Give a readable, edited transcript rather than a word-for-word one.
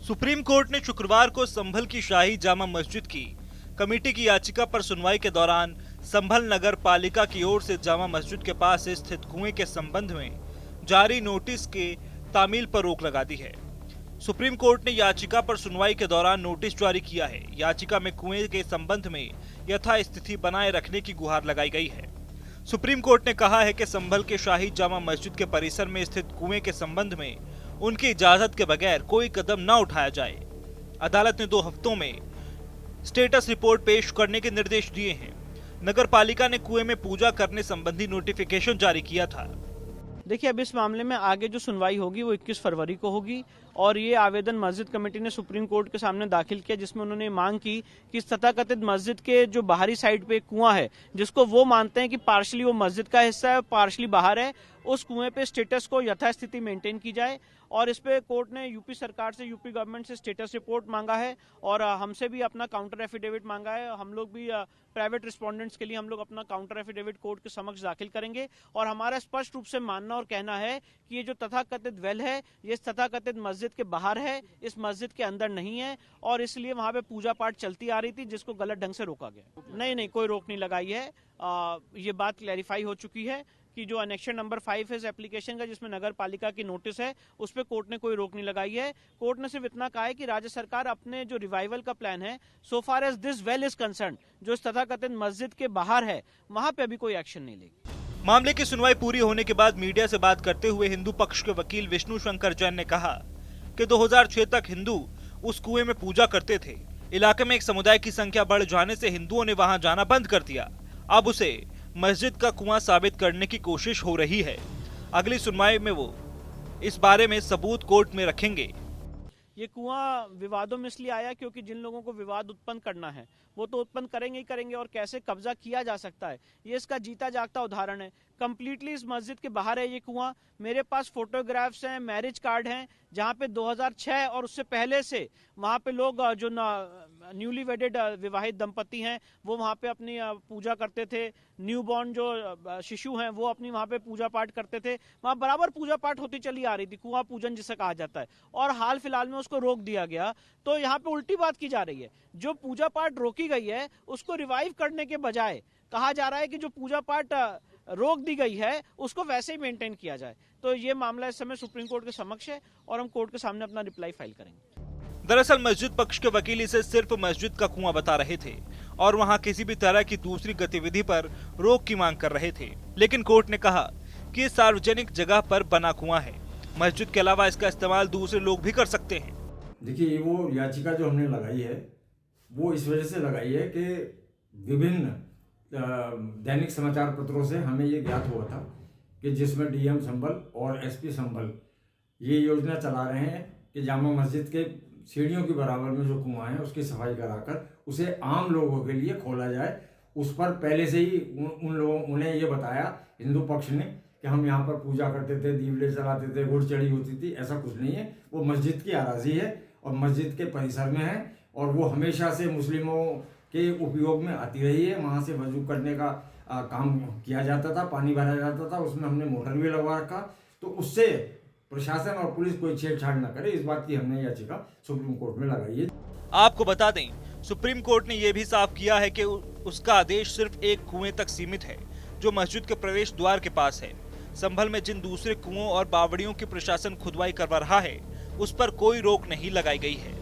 Supreme court ने शुक्रवार को संभल की शाही जामा मस्जिद की कमेटी की याचिका पर सुनवाई के दौरान संभल नगर पालिका की ओर से जामा मस्जिद के पास स्थित कुएं के संबंध में जारी नोटिस के तामील पर रोक लगा दी है। सुप्रीम कोर्ट ने याचिका पर सुनवाई के दौरान नोटिस जारी किया है। याचिका में कुएं के संबंध में यथास्थिति बनाए रखने की गुहार लगाई गई है। सुप्रीम कोर्ट ने कहा है कि संभल के शाही जामा मस्जिद के परिसर में स्थित कुएं के संबंध में उनकी इजाजत के बगैर कोई कदम न उठाया जाए। अदालत ने 2 हफ्तों में स्टेटस रिपोर्ट पेश करने के निर्देश दिए हैं। नगर पालिका ने कुएं में पूजा करने संबंधी नोटिफिकेशन जारी किया था। देखिए, अब इस मामले में आगे जो सुनवाई होगी वो 21 फरवरी को होगी और ये आवेदन मस्जिद कमेटी ने सुप्रीम कोर्ट के सामने दाखिल किया, जिसमें उन्होंने मांग की कि इस तथाकथित मस्जिद के जो बाहरी साइड पे एक कुआं है, जिसको वो मानते हैं कि पार्शली वो मस्जिद का हिस्सा है, पार्शली बाहर है, उस कुएं पे स्टेटस को यथास्थिति मेंटेन की जाए। और इस पे कोर्ट ने यूपी सरकार से, यूपी गवर्नमेंट से स्टेटस रिपोर्ट मांगा है और हमसे भी अपना काउंटर एफिडेविट मांगा है। हम लोग भी प्राइवेट रिस्पोंडेंट्स के लिए हम लोग अपना काउंटर एफिडेविट कोर्ट के समक्ष दाखिल करेंगे और हमारा स्पष्ट रूप से मानना और कहना है कि ये जो तथाकथित वेल है, ये इस तथाकथित मस्जिद के बाहर है, इस मस्जिद के अंदर नहीं है और इसलिए वहां पे पूजा पाठ चलती आ रही थी, जिसको गलत ढंग से रोका गया। नहीं, कोई रोक नहीं लगाई है। ये बात क्लैरिफाई हो चुकी है कि जो एनेक्शन नंबर 5 है इस एप्लीकेशन का, जिसमें नगर पालिका की नोटिस है, उस पर कोर्ट ने कोई रोक नहीं लगाई है। कोर्ट ने सिर्फ इतना कहा है कि राज्य सरकार अपने जो रिवाइवल का प्लान है, so far as this well is concerned, जो इस तथाकथित मस्जिद के बाहर है, वहां पे अभी कोई एक्शन नहीं लेगी। मामले की सुनवाई पूरी होने के बाद मीडिया से बात करते हुए हिंदू पक्ष के वकील विष्णु शंकर जैन ने कहा कि 2006 तक हिंदू उस कुएं में पूजा करते थे। इलाके में एक समुदाय की संख्या बढ़ जाने से हिंदुओं ने वहां जाना बंद कर दिया। अब उसे मस्जिद का कुआं साबित करने की कोशिश हो रही है। अगली सुनवाई में वो इस बारे में सबूत कोर्ट में रखेंगे। ये कुआं विवादों में इसलिए आया क्योंकि जिन लोगों को विवाद उत्पन्न करना है वो तो उत्पन्न करेंगे ही करेंगे, और कैसे कब्जा किया जा सकता है ये इसका जीता जागता उदाहरण है। कंप्लीटली इस मस्जिद के बाहर है ये कुआं। मेरे पास फोटोग्राफ्स हैं, मैरिज कार्ड हैं, जहां पे 2006 और उससे पहले से वहां पे लोग जो न्यूली वेडेड विवाहित दंपति हैं वो वहां पे अपनी पूजा करते थे। न्यूबॉर्न जो शिशु हैं वो अपनी वहां पे पूजा पाठ करते थे। वहां बराबर पूजा पाठ होती चली आ रही थी, कुआं पूजन जिसे कहा जाता है, और हाल फिलहाल में उसको रोक दिया गया। तो यहाँ पे उल्टी बात की जा रही है। जो पूजा पाठ रोकी गई है उसको रिवाइव करने के बजाय कहा जा रहा है कि जो पूजा पाठ रोक दी गई है उसको वैसे ही मेंटेन किया जाए। तो ये मामला इस समय सुप्रीम कोर्ट के समक्ष है और हम कोर्ट के सामने अपना रिप्लाई फाइल करेंगे। दरअसल मस्जिद पक्ष के वकील इसे सिर्फ मस्जिद का कुआं बता रहे थे और वहां किसी भी तरह की दूसरी गतिविधि पर रोक की मांग कर रहे थे, लेकिन कोर्ट ने कहा कि ये सार्वजनिक जगह पर बना कुआं है। मस्जिद के अलावा इसका इस्तेमाल दूसरे लोग भी कर सकते हैं। देखिए, वो याचिका जो हमने लगाई है वो इस वजह से लगाई है कि विभिन्न दैनिक समाचार पत्रों से हमें ये ज्ञात हुआ था कि जिसमें डीएम संभल और एसपी संभल ये योजना चला रहे हैं कि जामा मस्जिद के सीढ़ियों के बराबर में जो कुआं है उसकी सफाई कराकर उसे आम लोगों के लिए खोला जाए। उस पर पहले से ही उन्हें ये बताया हिंदू पक्ष ने कि हम यहाँ पर पूजा करते थे, दीवले जलाते थे, गुड़ चढ़ी होती थी। ऐसा कुछ नहीं है। वो मस्जिद की अराजी है और मस्जिद के परिसर में है और वो हमेशा से मुस्लिमों के उपयोग में आती रही है। वहाँ से वजू करने का काम किया जाता था, पानी भरा जाता था, उसमें हमने मोटर भी लगवा रखा। तो उससे प्रशासन और पुलिस कोई छेड़छाड़ न करे, इस बात की हमने याचिका सुप्रीम कोर्ट में लगाई है। आपको बता दें, सुप्रीम कोर्ट ने यह भी साफ किया है कि उसका आदेश सिर्फ एक कुएं तक सीमित है जो मस्जिद के प्रवेश द्वार के पास है। संभल में जिन दूसरे कुओं और बावड़ियों की प्रशासन खुदवाई करवा रहा है उस पर कोई रोक नहीं लगाई गई है।